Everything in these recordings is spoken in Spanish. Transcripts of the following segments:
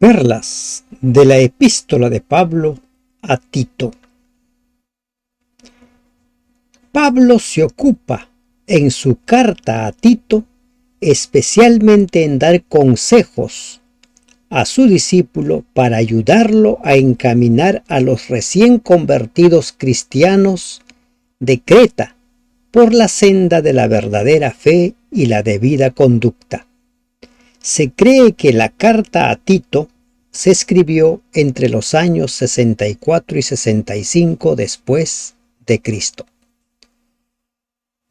Perlas de la epístola de Pablo a Tito. Pablo se ocupa en su carta a Tito especialmente en dar consejos a su discípulo para ayudarlo a encaminar a los recién convertidos cristianos de Creta por la senda de la verdadera fe y la debida conducta. Se cree que la carta a Tito se escribió entre los años 64 y 65 después de Cristo.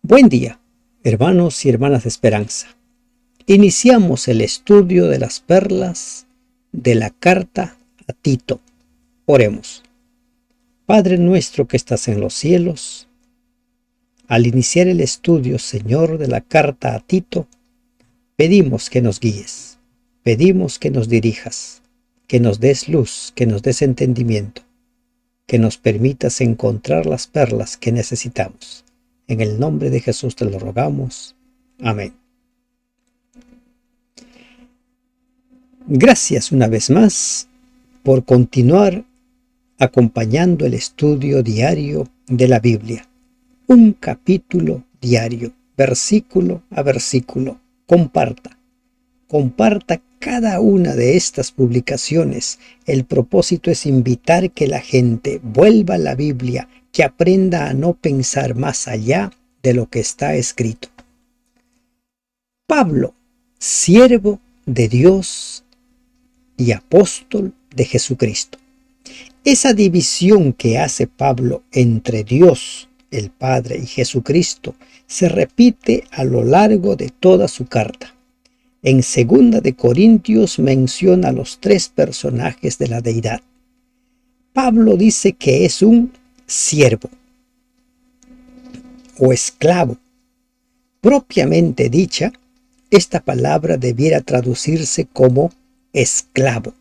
Buen día, hermanos y hermanas de esperanza. Iniciamos el estudio de las perlas de la carta a Tito. Oremos. Padre nuestro que estás en los cielos, al iniciar el estudio, Señor, de la carta a Tito, pedimos que nos guíes, pedimos que nos dirijas, que nos des luz, que nos des entendimiento, que nos permitas encontrar las perlas que necesitamos. En el nombre de Jesús te lo rogamos. Amén. Gracias una vez más por continuar acompañando el estudio diario de la Biblia. Un capítulo diario, versículo a versículo. Comparta cada una de estas publicaciones. El propósito es invitar que la gente vuelva a la Biblia, que aprenda a no pensar más allá de lo que está escrito. Pablo, siervo de Dios y apóstol de Jesucristo. Esa división que hace Pablo entre Dios, el Padre, y Jesucristo se repite a lo largo de toda su carta. En 2 de Corintios menciona a los tres personajes de la deidad. Pablo dice que es un siervo o esclavo. Propiamente dicha, esta palabra debiera traducirse como esclavo.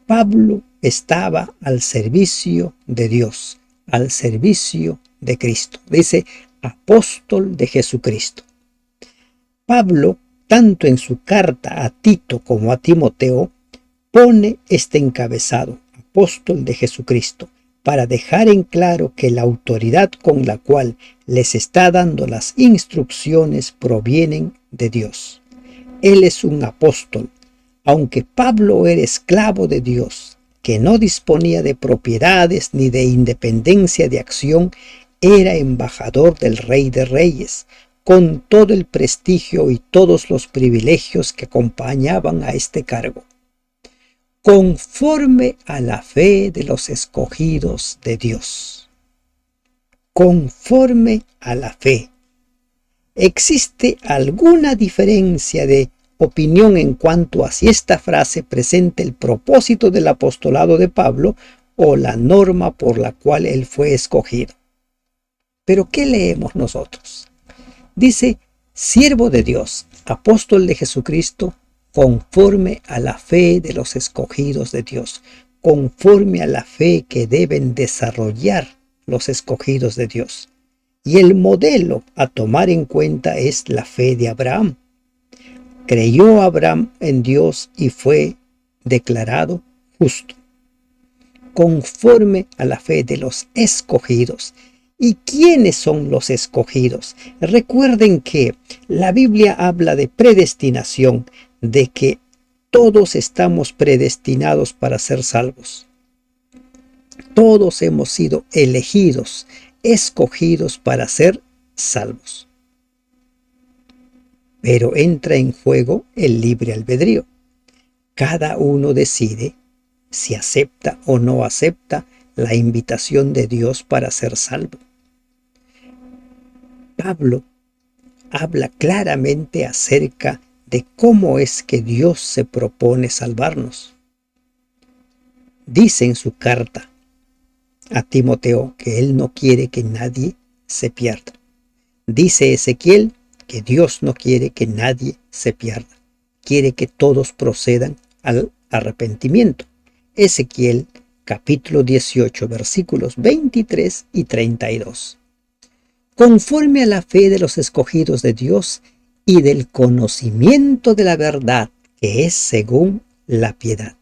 Pablo estaba al servicio de Dios, al servicio de Cristo. Dice apóstol de Jesucristo. Pablo, tanto en su carta a Tito como a Timoteo, pone este encabezado, apóstol de Jesucristo, para dejar en claro que la autoridad con la cual les está dando las instrucciones provienen de Dios. Él es un apóstol, aunque Pablo era esclavo de Dios, que no disponía de propiedades ni de independencia de acción, era embajador del Rey de Reyes, con todo el prestigio y todos los privilegios que acompañaban a este cargo. Conforme a la fe de los escogidos de Dios. Conforme a la fe. ¿Existe alguna diferencia de opinión en cuanto a si esta frase presenta el propósito del apostolado de Pablo o la norma por la cual él fue escogido? ¿Pero qué leemos nosotros? Dice, siervo de Dios, apóstol de Jesucristo, conforme a la fe de los escogidos de Dios, conforme a la fe que deben desarrollar los escogidos de Dios. Y el modelo a tomar en cuenta es la fe de Abraham. Creyó Abraham en Dios y fue declarado justo, conforme a la fe de los escogidos. ¿Y quiénes son los escogidos? Recuerden que la Biblia habla de predestinación, de que todos estamos predestinados para ser salvos. Todos hemos sido elegidos, escogidos para ser salvos. Pero entra en juego el libre albedrío. Cada uno decide si acepta o no acepta la invitación de Dios para ser salvo. Pablo habla claramente acerca de cómo es que Dios se propone salvarnos. Dice en su carta a Timoteo que él no quiere que nadie se pierda. Dice Ezequiel que Dios no quiere que nadie se pierda. Quiere que todos procedan al arrepentimiento. Ezequiel capítulo 18, versículos 23 y 32. Conforme a la fe de los escogidos de Dios y del conocimiento de la verdad que es según la piedad,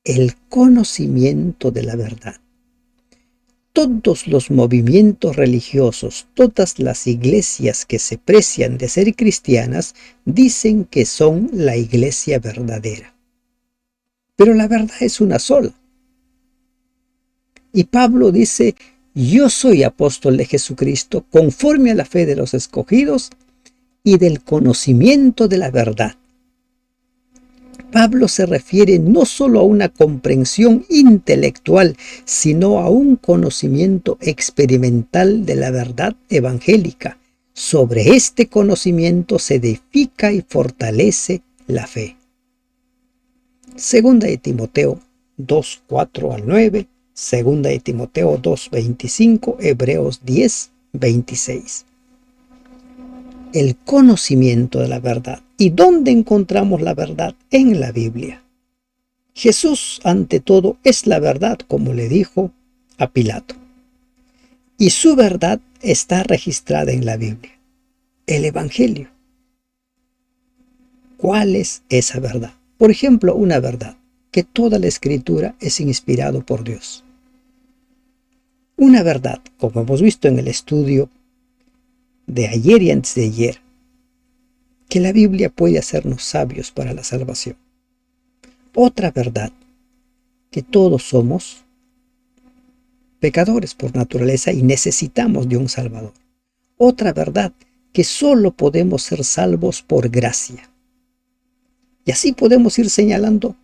el conocimiento de la verdad. Todos los movimientos religiosos, todas las iglesias que se precian de ser cristianas, dicen que son la iglesia verdadera. Pero la verdad es una sola. Y Pablo dice: yo soy apóstol de Jesucristo conforme a la fe de los escogidos y del conocimiento de la verdad. Pablo se refiere no solo a una comprensión intelectual, sino a un conocimiento experimental de la verdad evangélica. Sobre este conocimiento se edifica y fortalece la fe. Segunda de Timoteo 2, 4 al 9, Segunda de Timoteo 2, 25, Hebreos 10, 26. El conocimiento de la verdad. ¿Y dónde encontramos la verdad? En la Biblia. Jesús, ante todo, es la verdad, como le dijo a Pilato. Y su verdad está registrada en la Biblia, el Evangelio. ¿Cuál es esa verdad? Por ejemplo, una verdad: que toda la Escritura es inspirado por Dios. Una verdad, como hemos visto en el estudio de ayer y antes de ayer, que la Biblia puede hacernos sabios para la salvación. Otra verdad, que todos somos pecadores por naturaleza y necesitamos de un Salvador. Otra verdad, que solo podemos ser salvos por gracia. Y así podemos ir señalando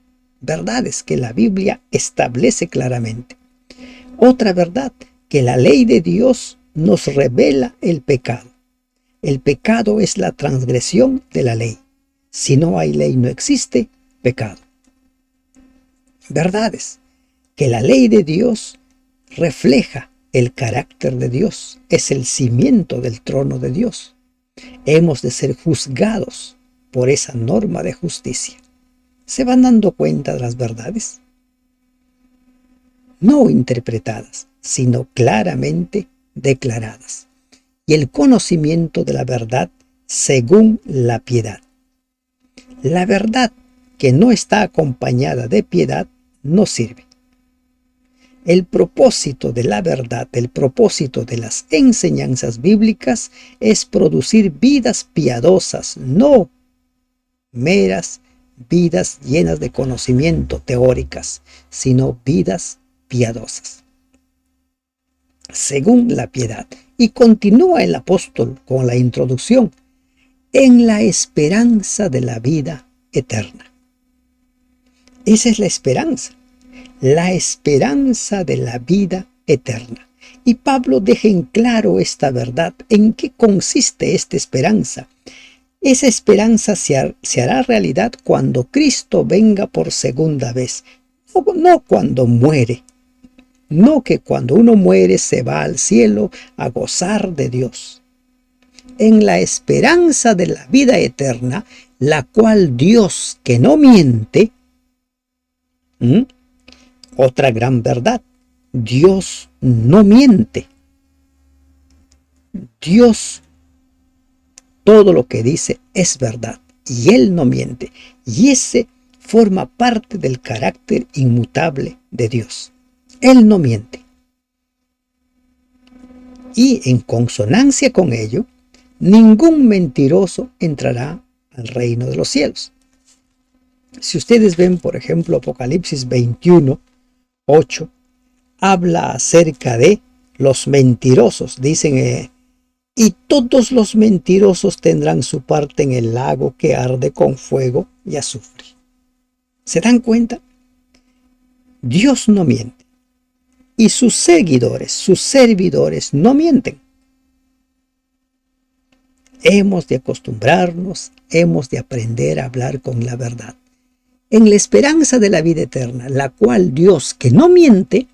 verdades que la Biblia establece claramente. Otra verdad, que la ley de Dios nos revela el pecado. El pecado es la transgresión de la ley. Si no hay ley, no existe pecado. Verdades, que la ley de Dios refleja el carácter de Dios, es el cimiento del trono de Dios. Hemos de ser juzgados por esa norma de justicia. ¿Se van dando cuenta de las verdades? No interpretadas, sino claramente declaradas. Y el conocimiento de la verdad según la piedad. La verdad que no está acompañada de piedad no sirve. El propósito de la verdad, el propósito de las enseñanzas bíblicas es producir vidas piadosas, no meras vidas llenas de conocimiento teóricas, sino vidas piadosas, según la piedad. Y continúa el apóstol con la introducción: en la esperanza de la vida eterna. Esa es la esperanza de la vida eterna. Y Pablo deja en claro esta verdad. ¿En qué consiste esta esperanza? Esa esperanza se hará realidad cuando Cristo venga por segunda vez, no cuando muere. No que cuando uno muere se va al cielo a gozar de Dios. En la esperanza de la vida eterna, la cual Dios, que no miente, otra gran verdad: Dios no miente. Dios, todo lo que dice es verdad y Él no miente. Y ese forma parte del carácter inmutable de Dios. Él no miente. Y en consonancia con ello, ningún mentiroso entrará al reino de los cielos. Si ustedes ven, por ejemplo, Apocalipsis 21, 8, habla acerca de los mentirosos. Dicen, y todos los mentirosos tendrán su parte en el lago que arde con fuego y azufre. ¿Se dan cuenta? Dios no miente. Y sus seguidores, sus servidores no mienten. Hemos de acostumbrarnos, hemos de aprender a hablar con la verdad. En la esperanza de la vida eterna, la cual Dios, que no miente,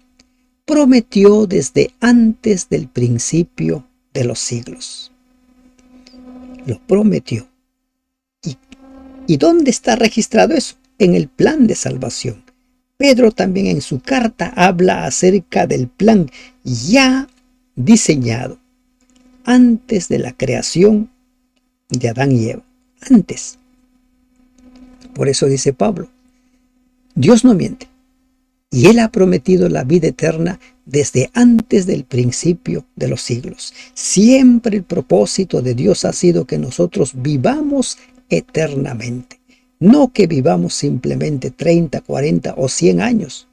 prometió desde antes del principio de los siglos. Lo prometió. ¿Y dónde está registrado eso? En el plan de salvación. Pedro también en su carta habla acerca del plan ya diseñado antes de la creación de Adán y Eva. Antes. Por eso dice Pablo: Dios no miente, y Él ha prometido la vida eterna desde antes del principio de los siglos. Siempre el propósito de Dios ha sido que nosotros vivamos eternamente, no que vivamos simplemente 30, 40 o 100 años,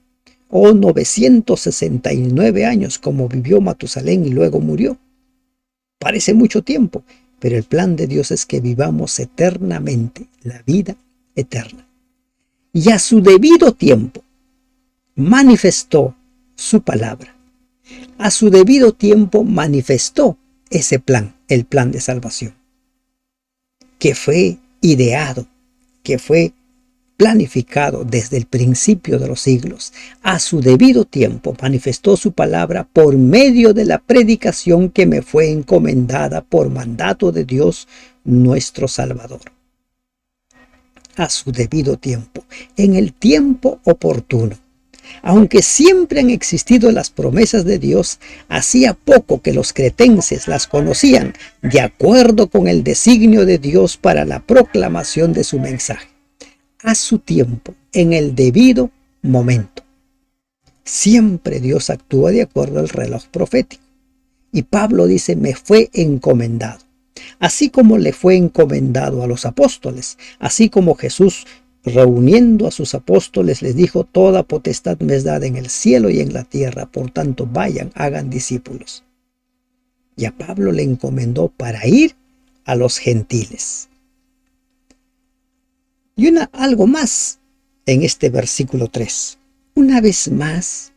o 969 años como vivió Matusalén y luego murió. Parece mucho tiempo, pero el plan de Dios es que vivamos eternamente, la vida eterna. Y a su debido tiempo manifestó su palabra. A su debido tiempo manifestó ese plan, el plan de salvación, que fue ideado, que fue planificado desde el principio de los siglos. A su debido tiempo manifestó su palabra por medio de la predicación que me fue encomendada por mandato de Dios nuestro Salvador. A su debido tiempo, en el tiempo oportuno. Aunque siempre han existido las promesas de Dios, hacía poco que los cretenses las conocían de acuerdo con el designio de Dios para la proclamación de su mensaje. A su tiempo, en el debido momento. Siempre Dios actúa de acuerdo al reloj profético. Y Pablo dice, me fue encomendado. Así como le fue encomendado a los apóstoles, así como Jesús, reuniendo a sus apóstoles, les dijo, toda potestad me es dada en el cielo y en la tierra, por tanto vayan, hagan discípulos. Y a Pablo le encomendó para ir a los gentiles. Y algo más en este versículo 3. Una vez más,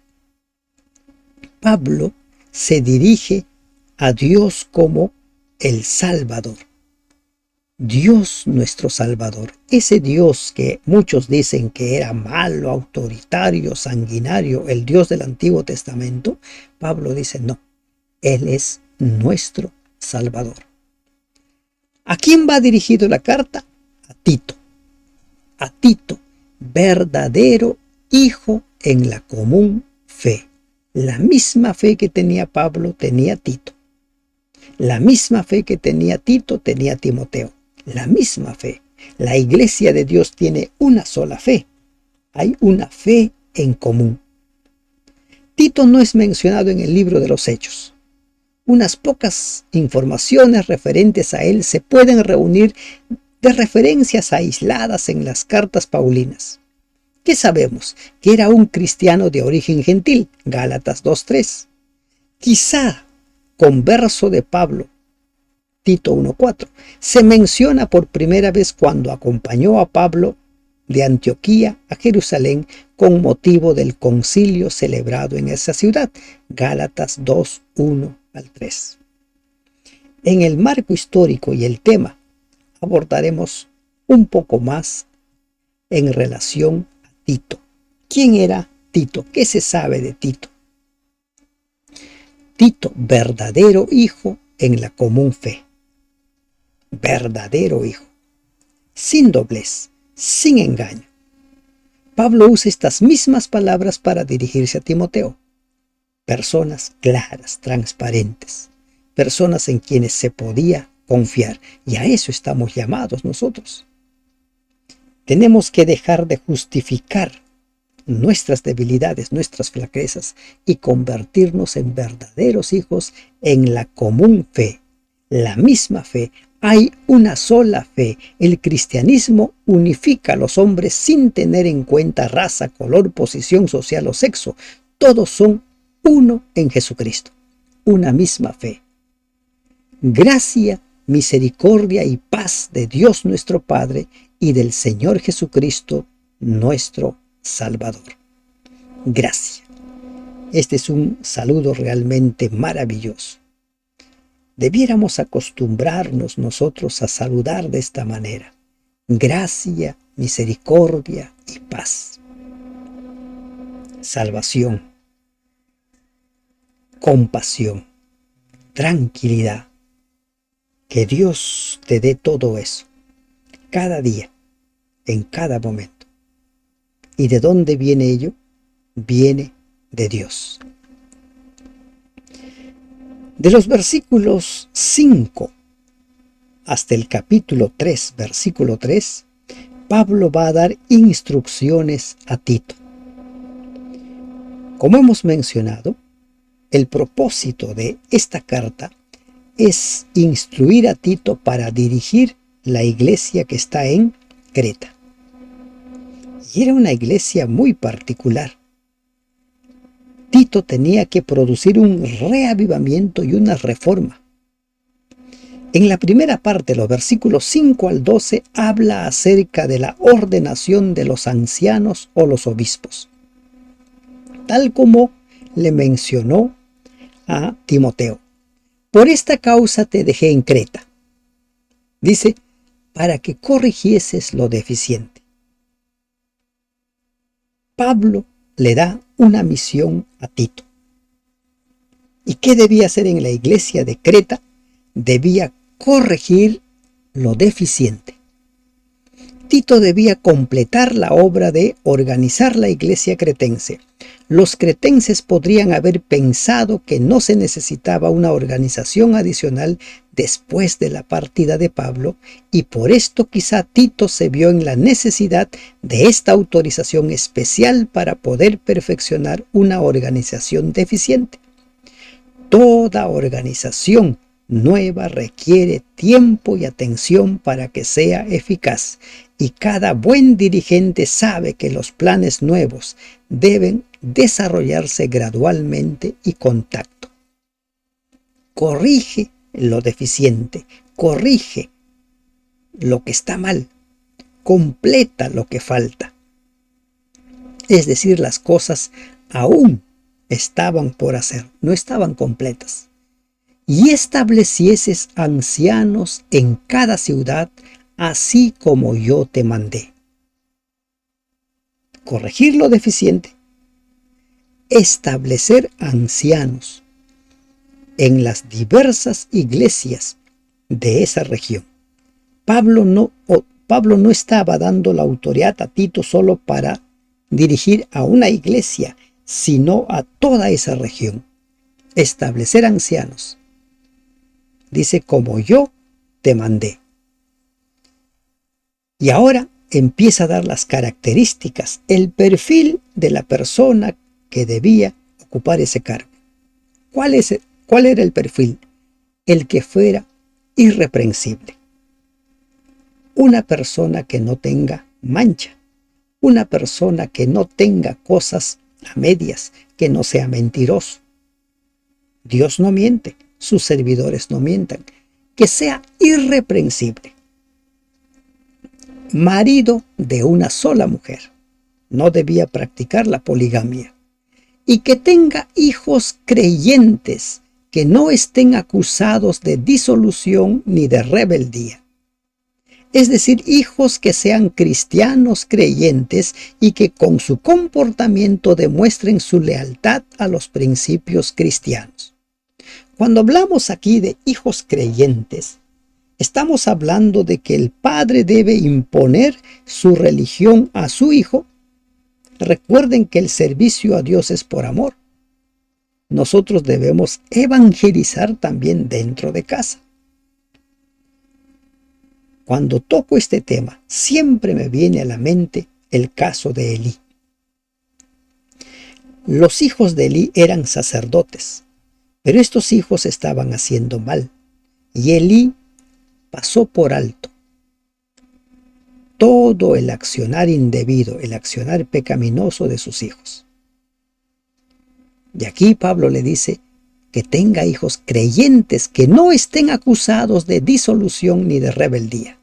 Pablo se dirige a Dios como el Salvador. Dios nuestro Salvador. Ese Dios que muchos dicen que era malo, autoritario, sanguinario, el Dios del Antiguo Testamento, Pablo dice no, Él es nuestro Salvador. ¿A quién va dirigido la carta? A Tito. A Tito, verdadero hijo en la común fe. La misma fe que tenía Pablo tenía Tito. La misma fe que tenía Tito tenía Timoteo. La misma fe. La iglesia de Dios tiene una sola fe. Hay una fe en común. Tito no es mencionado en el libro de los Hechos. Unas pocas informaciones referentes a él se pueden reunir de referencias aisladas en las cartas paulinas. ¿Qué sabemos? Que era un cristiano de origen gentil, Gálatas 2:3. Quizá converso de Pablo, Tito 1:4, se menciona por primera vez cuando acompañó a Pablo de Antioquía a Jerusalén con motivo del concilio celebrado en esa ciudad, Gálatas 2:1-3. En el marco histórico y el tema abordaremos un poco más en relación a Tito. ¿Quién era Tito? ¿Qué se sabe de Tito? Tito, verdadero hijo en la común fe. Verdadero hijo. Sin doblez, sin engaño. Pablo usa estas mismas palabras para dirigirse a Timoteo. Personas claras, transparentes. Personas en quienes se podía confiar. Y a eso estamos llamados nosotros. Tenemos que dejar de justificar nuestras debilidades, nuestras flaquezas y convertirnos en verdaderos hijos en la común fe, la misma fe. Hay una sola fe. El cristianismo unifica a los hombres sin tener en cuenta raza, color, posición social o sexo. Todos son uno en Jesucristo, una misma fe. Gracia, misericordia y paz de Dios nuestro Padre y del Señor Jesucristo, nuestro Salvador. Gracias. Este es un saludo realmente maravilloso. Debiéramos acostumbrarnos nosotros a saludar de esta manera. Gracia, misericordia y paz. Salvación, compasión, tranquilidad. Que Dios te dé todo eso, cada día, en cada momento. ¿Y de dónde viene ello? Viene de Dios. De los versículos 5 hasta el capítulo 3, versículo 3, Pablo va a dar instrucciones a Tito. Como hemos mencionado, el propósito de esta carta es instruir a Tito para dirigir la iglesia que está en Creta. Y era una iglesia muy particular. Tito tenía que producir un reavivamiento y una reforma. En la primera parte, los versículos 5 al 12, habla acerca de la ordenación de los ancianos o los obispos, tal como le mencionó a Timoteo. Por esta causa te dejé en Creta. Dice, para que corrigieses lo deficiente. Pablo le da una misión a Tito. ¿Y qué debía hacer en la iglesia de Creta? Debía corregir lo deficiente. Tito debía completar la obra de organizar la iglesia cretense. Los cretenses podrían haber pensado que no se necesitaba una organización adicional después de la partida de Pablo, y por esto quizá Tito se vio en la necesidad de esta autorización especial para poder perfeccionar una organización deficiente. Toda organización nueva requiere tiempo y atención para que sea eficaz, y cada buen dirigente sabe que los planes nuevos deben desarrollarse gradualmente y con tacto. Corrige lo deficiente, corrige lo que está mal, completa lo que falta. Es decir, las cosas aún estaban por hacer, no estaban completas. Y establecieses ancianos en cada ciudad, así como yo te mandé. Corregir lo deficiente, establecer ancianos en las diversas iglesias de esa región. Pablo no estaba dando la autoridad a Tito solo para dirigir a una iglesia, sino a toda esa región. Establecer ancianos. Dice, como yo te mandé. Y ahora empieza a dar las características, el perfil de la persona que debía ocupar ese cargo. ¿Cuál era el perfil? El que fuera irreprensible. Una persona que no tenga mancha. Una persona que no tenga cosas a medias, que no sea mentiroso. Dios no miente, sus servidores no mientan. Que sea irreprensible. Marido de una sola mujer. No debía practicar la poligamia. Y que tenga hijos creyentes, que no estén acusados de disolución ni de rebeldía. Es decir, hijos que sean cristianos creyentes y que con su comportamiento demuestren su lealtad a los principios cristianos. Cuando hablamos aquí de hijos creyentes, estamos hablando de que el padre debe imponer su religión a su hijo. Recuerden que el servicio a Dios es por amor. Nosotros debemos evangelizar también dentro de casa. Cuando toco este tema, siempre me viene a la mente el caso de Elí. Los hijos de Elí eran sacerdotes, pero estos hijos estaban haciendo mal, y Elí pasó por alto todo el accionar indebido, el accionar pecaminoso de sus hijos. Y aquí Pablo le dice que tenga hijos creyentes que no estén acusados de disolución ni de rebeldía.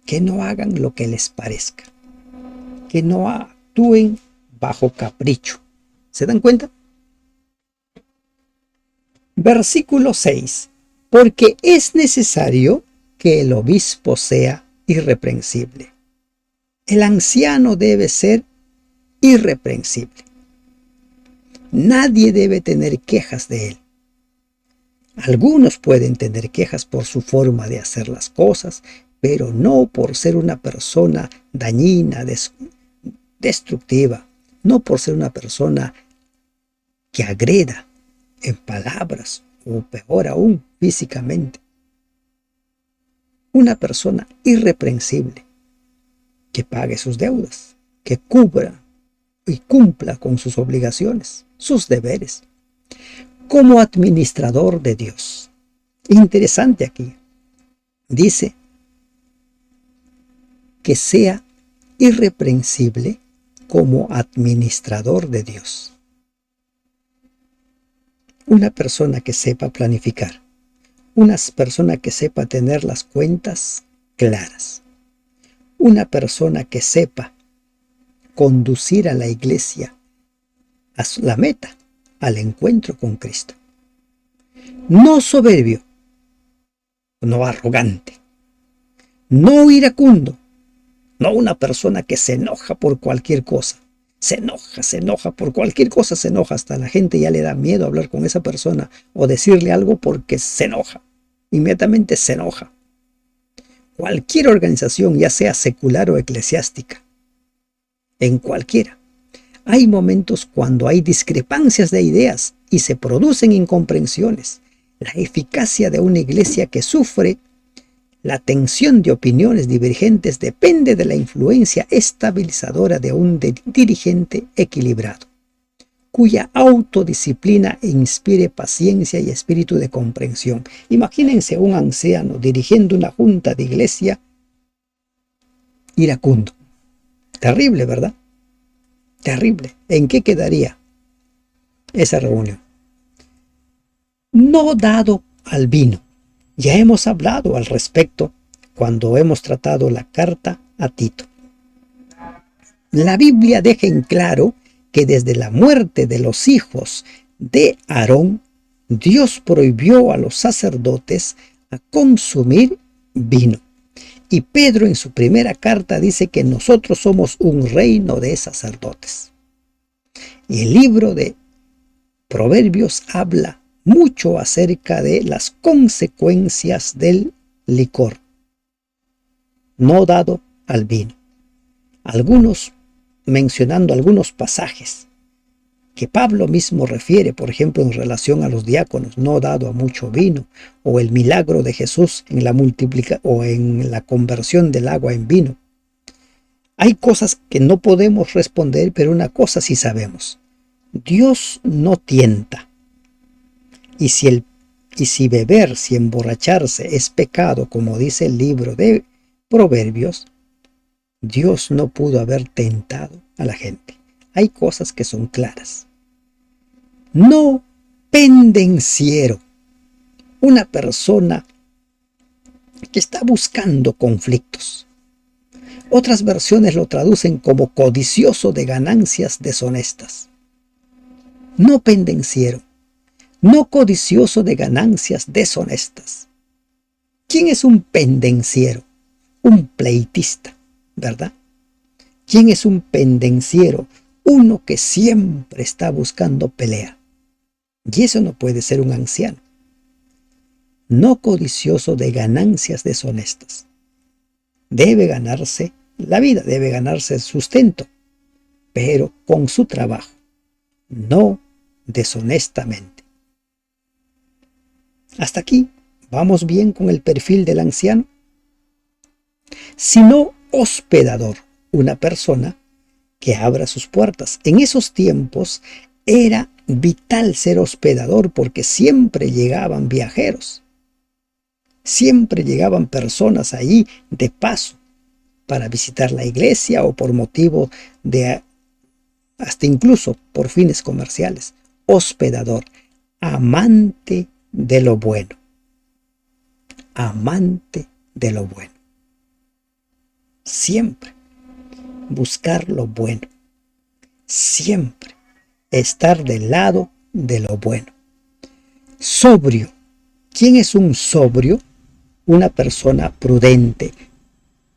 Que no hagan lo que les parezca. Que no actúen bajo capricho. ¿Se dan cuenta? Versículo 6. Porque es necesario que el obispo sea irreprensible. El anciano debe ser irreprensible. Nadie debe tener quejas de él. Algunos pueden tener quejas por su forma de hacer las cosas, pero no por ser una persona dañina, destructiva, no por ser una persona que agreda en palabras o peor aún físicamente. Una persona irreprensible. que pague sus deudas, que cubra y cumpla con sus obligaciones, sus deberes, como administrador de Dios. Interesante aquí. Dice que sea irreprensible como administrador de Dios. Una persona que sepa planificar, una persona que sepa tener las cuentas claras, una persona que sepa conducir a la iglesia a la meta, al encuentro con Cristo. No soberbio, no arrogante, no iracundo, no una persona que se enoja por cualquier cosa. Se enoja por cualquier cosa, se enoja. Hasta la gente ya le da miedo hablar con esa persona o decirle algo porque se enoja. Inmediatamente se enoja. Cualquier organización, ya sea secular o eclesiástica, en cualquiera, hay momentos cuando hay discrepancias de ideas y se producen incomprensiones. La eficacia de una iglesia que sufre la tensión de opiniones divergentes depende de la influencia estabilizadora de un dirigente equilibrado, cuya autodisciplina inspire paciencia y espíritu de comprensión. Imagínense un anciano dirigiendo una junta de iglesia iracundo. Terrible, ¿verdad? Terrible. ¿En qué quedaría esa reunión? No dado al vino. Ya hemos hablado al respecto cuando hemos tratado la carta a Tito. La Biblia deja en claro que desde la muerte de los hijos de Aarón, Dios prohibió a los sacerdotes a consumir vino. Y Pedro en su primera carta dice que nosotros somos un reino de sacerdotes. Y el libro de Proverbios habla mucho acerca de las consecuencias del licor no dado al vino. Algunos, mencionando algunos pasajes que Pablo mismo refiere, por ejemplo, en relación a los diáconos, no dado a mucho vino, o el milagro de Jesús en la o en la conversión del agua en vino. Hay cosas que no podemos responder, pero una cosa sí sabemos: Dios no tienta. Y si beber, si emborracharse es pecado, como dice el libro de Proverbios, Dios no pudo haber tentado a la gente. Hay cosas que son claras. No pendenciero. Una persona que está buscando conflictos. Otras versiones lo traducen como codicioso de ganancias deshonestas. No pendenciero. No codicioso de ganancias deshonestas. ¿Quién es un pendenciero? Un pleitista, ¿verdad? ¿Quién es un pendenciero? Uno que siempre está buscando pelea. Y eso no puede ser un anciano. No codicioso de ganancias deshonestas. Debe ganarse la vida, debe ganarse el sustento, pero con su trabajo, no deshonestamente. Hasta aquí, ¿vamos bien con el perfil del anciano? Sino hospedador, una persona que abra sus puertas. En esos tiempos era vital ser hospedador porque siempre llegaban viajeros. Siempre llegaban personas ahí de paso para visitar la iglesia o por motivo de, hasta incluso por fines comerciales. Hospedador, amante de lo bueno. Amante de lo bueno. Siempre buscar lo bueno. Siempre estar del lado de lo bueno. Sobrio. ¿Quién es un sobrio? Una persona prudente.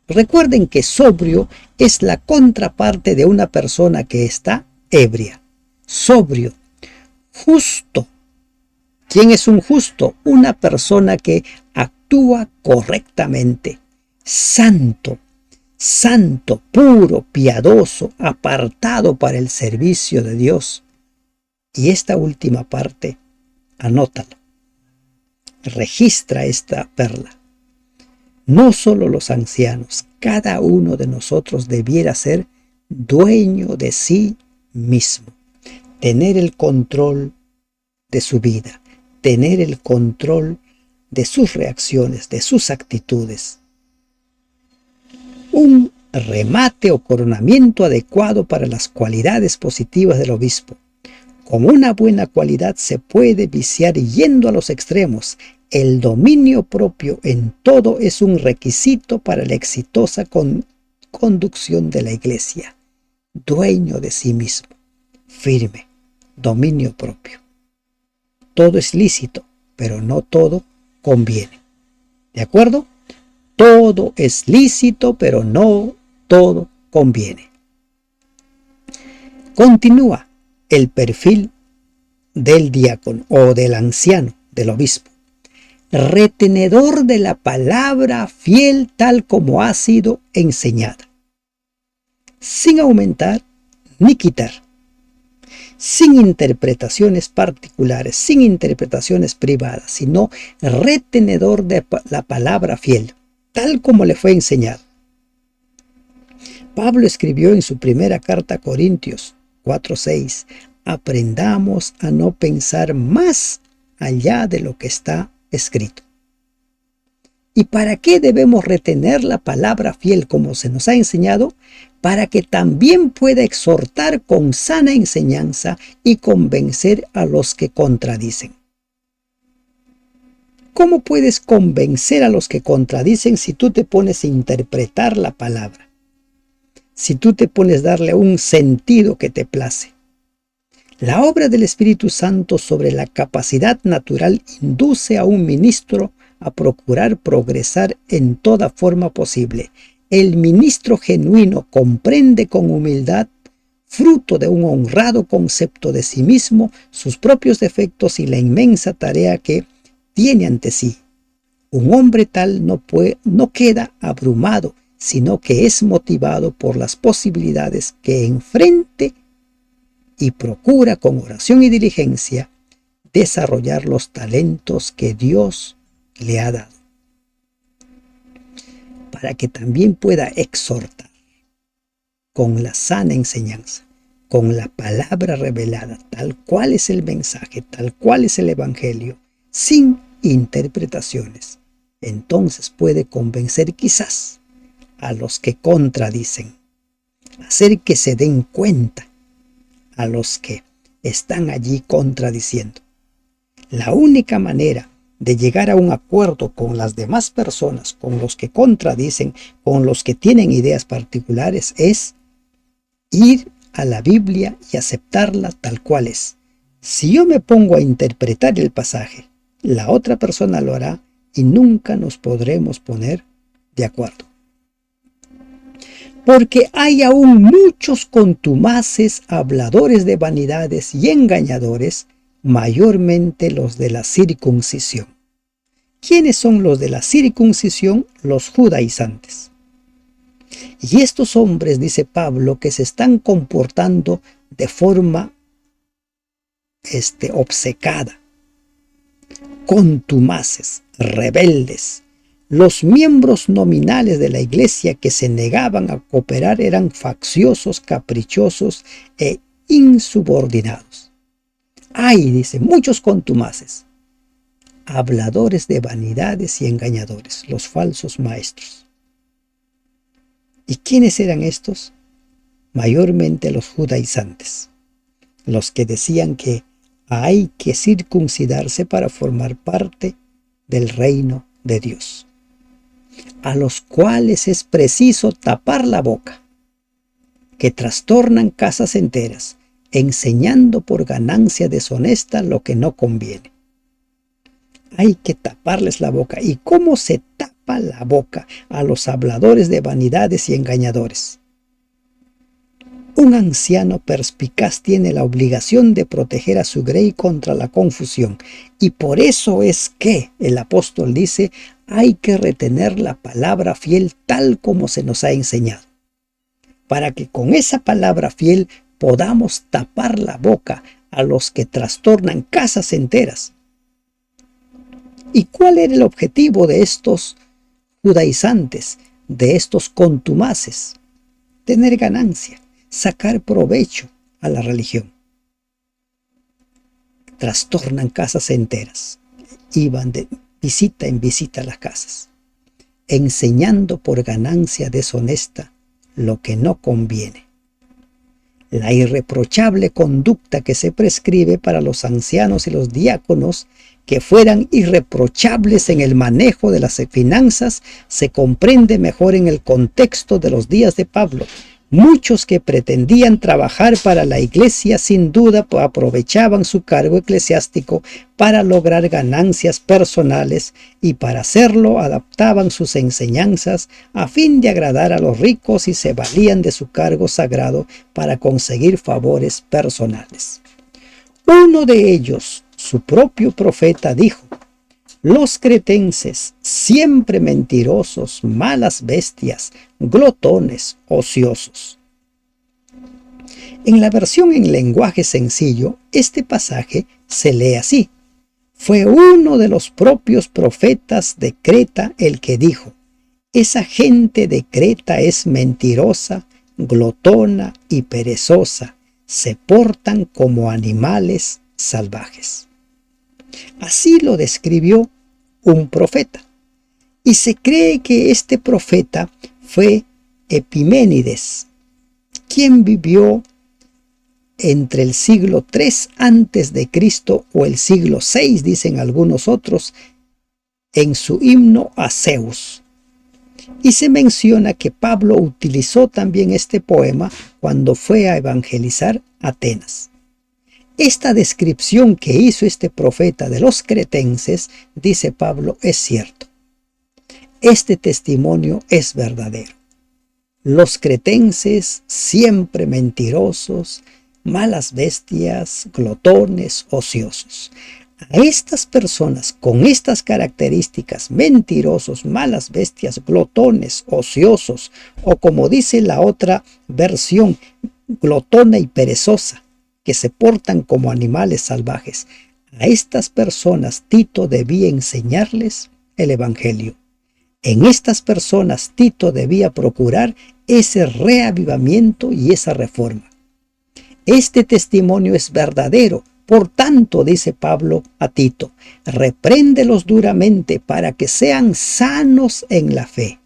Recuerden que sobrio es la contraparte de una persona que está ebria. Sobrio. Justo. ¿Quién es un justo? Una persona que actúa correctamente. Santo. Santo, puro, piadoso, apartado para el servicio de Dios. Y esta última parte, anótala. Registra esta perla. No solo los ancianos, cada uno de nosotros debiera ser dueño de sí mismo, tener el control de su vida, tener el control de sus reacciones, de sus actitudes. Un remate o coronamiento adecuado para las cualidades positivas del obispo. Como una buena cualidad se puede viciar yendo a los extremos. El dominio propio en todo es un requisito para la exitosa conducción de la iglesia. Dueño de sí mismo, firme, dominio propio. Todo es lícito, pero no todo conviene. ¿De acuerdo? Todo es lícito, pero no todo conviene. Continúa el perfil del diácono o del anciano, del obispo. Retenedor de la palabra fiel tal como ha sido enseñada, sin aumentar ni quitar, sin interpretaciones particulares, sin interpretaciones privadas, sino retenedor de la palabra fiel, tal como le fue enseñado. Pablo escribió en su primera carta a Corintios 4:6, aprendamos a no pensar más allá de lo que está escrito. ¿Y para qué debemos retener la palabra fiel como se nos ha enseñado? Para que también pueda exhortar con sana enseñanza y convencer a los que contradicen. ¿Cómo puedes convencer a los que contradicen si tú te pones a interpretar la palabra? Si tú te pones a darle un sentido que te place. La obra del Espíritu Santo sobre la capacidad natural induce a un ministro a procurar progresar en toda forma posible. El ministro genuino comprende con humildad, fruto de un honrado concepto de sí mismo, sus propios defectos y la inmensa tarea que tiene ante sí. Un hombre tal no queda abrumado, sino que es motivado por las posibilidades que enfrente y procura con oración y diligencia desarrollar los talentos que Dios le ha dado, para que también pueda exhortar con la sana enseñanza, con la palabra revelada, tal cual es el mensaje, tal cual es el evangelio, sin interpretaciones. Entonces puede convencer quizás a los que contradicen, hacer que se den cuenta a los que están allí contradiciendo. La única manera de llegar a un acuerdo con las demás personas, con los que contradicen, con los que tienen ideas particulares, es ir a la Biblia y aceptarla tal cual es. Si yo me pongo a interpretar el pasaje, la otra persona lo hará y nunca nos podremos poner de acuerdo. Porque hay aún muchos contumaces, habladores de vanidades y engañadores, mayormente los de la circuncisión. ¿Quiénes son los de la circuncisión? Los judaizantes. Y estos hombres, dice Pablo, que se están comportando de forma obcecada, contumaces, rebeldes. Los miembros nominales de la iglesia que se negaban a cooperar eran facciosos, caprichosos e insubordinados. Hay, dice, muchos contumaces, habladores de vanidades y engañadores, los falsos maestros. ¿Y quiénes eran estos? Mayormente los judaizantes, los que decían que hay que circuncidarse para formar parte del reino de Dios, a los cuales es preciso tapar la boca, que trastornan casas enteras, enseñando por ganancia deshonesta lo que no conviene. Hay que taparles la boca. ¿Y cómo se tapa la boca a los habladores de vanidades y engañadores? Un anciano perspicaz tiene la obligación de proteger a su grey contra la confusión, y por eso es que el apóstol dice: hay que retener la palabra fiel tal como se nos ha enseñado, para que con esa palabra fiel podamos tapar la boca a los que trastornan casas enteras. ¿Y cuál era el objetivo de estos judaizantes? de estos contumaces, tener ganancia, sacar provecho a la religión. Trastornan casas enteras, iban de visita en visita a las casas, enseñando por ganancia deshonesta lo que no conviene. La irreprochable conducta que se prescribe para los ancianos y los diáconos, que fueran irreprochables en el manejo de las finanzas, se comprende mejor en el contexto de los días de Pablo. Muchos que pretendían trabajar para la iglesia sin duda aprovechaban su cargo eclesiástico para lograr ganancias personales, y para hacerlo adaptaban sus enseñanzas a fin de agradar a los ricos y se valían de su cargo sagrado para conseguir favores personales. Uno de ellos, su propio profeta, dijo: los cretenses, siempre mentirosos, malas bestias, glotones, ociosos. En la versión en lenguaje sencillo, este pasaje se lee así: fue uno de los propios profetas de Creta el que dijo: esa gente de Creta es mentirosa, glotona y perezosa, se portan como animales salvajes. Así lo describió un profeta. Y se cree que este profeta fue Epiménides, quien vivió entre el siglo III antes de Cristo o el siglo VI, dicen algunos otros, en su himno a Zeus. Y se menciona que Pablo utilizó también este poema cuando fue a evangelizar Atenas. Esta descripción que hizo este profeta de los cretenses, dice Pablo, es cierto. Este testimonio es verdadero. Los cretenses, siempre mentirosos, malas bestias, glotones, ociosos. A estas personas con estas características, mentirosos, malas bestias, glotones, ociosos, o como dice la otra versión, glotona y perezosa, que se portan como animales salvajes, a estas personas Tito debía enseñarles el Evangelio. En estas personas Tito debía procurar ese reavivamiento y esa reforma. Este testimonio es verdadero. Por tanto, dice Pablo a Tito, repréndelos duramente para que sean sanos en la fe.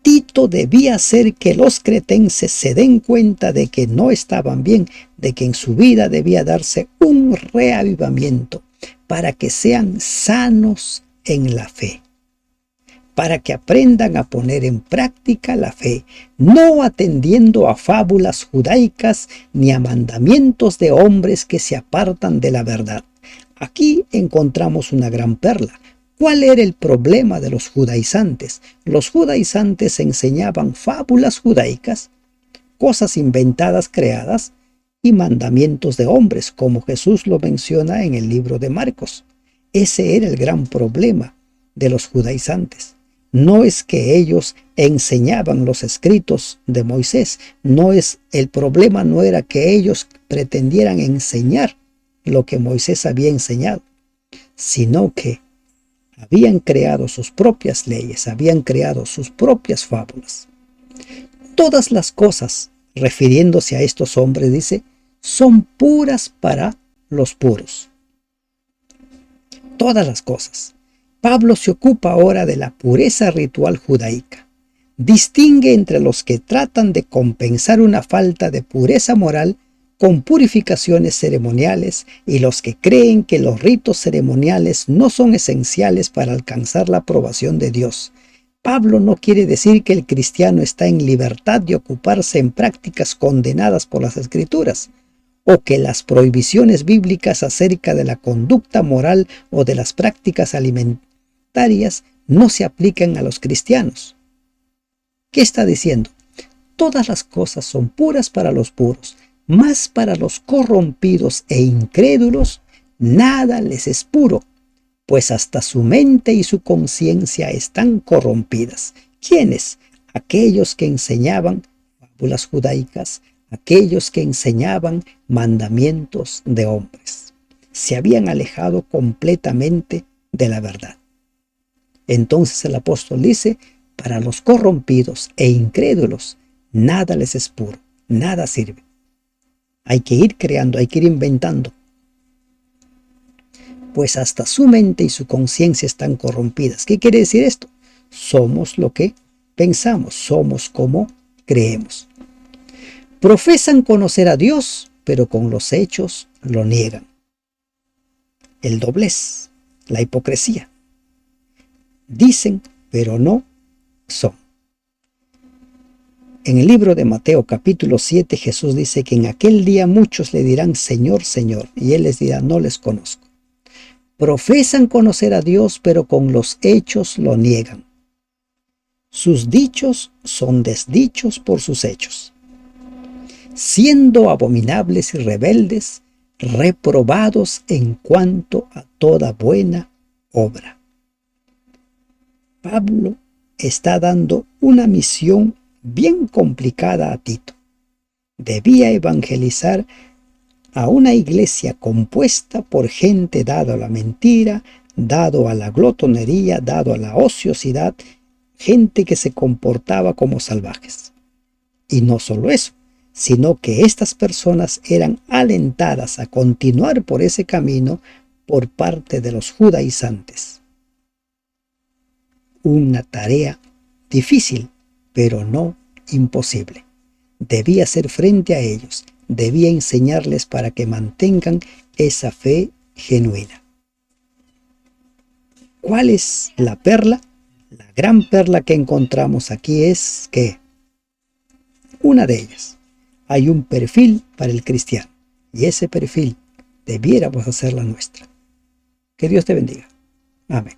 Tito debía hacer que los cretenses se den cuenta de que no estaban bien, de que en su vida debía darse un reavivamiento para que sean sanos en la fe, para que aprendan a poner en práctica la fe, no atendiendo a fábulas judaicas ni a mandamientos de hombres que se apartan de la verdad. Aquí encontramos una gran perla. ¿Cuál era el problema de los judaizantes? Los judaizantes enseñaban fábulas judaicas, cosas inventadas, creadas, y mandamientos de hombres, como Jesús lo menciona en el libro de Marcos. Ese era el gran problema de los judaizantes. No es que ellos enseñaban los escritos de Moisés, el problema no era que ellos pretendieran enseñar lo que Moisés había enseñado, sino que habían creado sus propias leyes, habían creado sus propias fábulas. Todas las cosas, refiriéndose a estos hombres, dice, son puras para los puros. Todas las cosas. Pablo se ocupa ahora de la pureza ritual judaica. Distingue entre los que tratan de compensar una falta de pureza moral con purificaciones ceremoniales y los que creen que los ritos ceremoniales no son esenciales para alcanzar la aprobación de Dios. Pablo no quiere decir que el cristiano está en libertad de ocuparse en prácticas condenadas por las Escrituras, o que las prohibiciones bíblicas acerca de la conducta moral o de las prácticas alimentarias no se aplican a los cristianos. ¿Qué está diciendo? Todas las cosas son puras para los puros, mas para los corrompidos e incrédulos nada les es puro, pues hasta su mente y su conciencia están corrompidas. ¿Quiénes? Aquellos que enseñaban fábulas judaicas, aquellos que enseñaban mandamientos de hombres. Se habían alejado completamente de la verdad. Entonces el apóstol dice, Para los corrompidos e incrédulos, nada les es puro, nada sirve. Hay que ir creando, hay que ir inventando. Pues hasta su mente y su conciencia están corrompidas. ¿Qué quiere decir esto? Somos lo que pensamos, somos como creemos. Profesan conocer a Dios, pero con los hechos lo niegan. El doblez, la hipocresía. Dicen, pero no son. En el libro de Mateo capítulo 7, Jesús dice que en aquel día muchos le dirán, Señor, Señor, y Él les dirá, no les conozco. Profesan conocer a Dios, pero con los hechos lo niegan. Sus dichos son desdichos por sus hechos. Siendo abominables y rebeldes, reprobados en cuanto a toda buena obra. Pablo está dando una misión bien complicada a Tito. Debía evangelizar a una iglesia compuesta por gente dado a la mentira, dado a la glotonería, dado a la ociosidad, gente que se comportaba como salvajes. Y no solo eso, sino que estas personas eran alentadas a continuar por ese camino por parte de los judaizantes. Una tarea difícil, pero no imposible. Debía hacer frente a ellos, debía enseñarles para que mantengan esa fe genuina. ¿Cuál es la perla? La gran perla que encontramos aquí es que una de ellas, hay un perfil para el cristiano y ese perfil debiéramos hacer la nuestra. Que Dios te bendiga. Amén.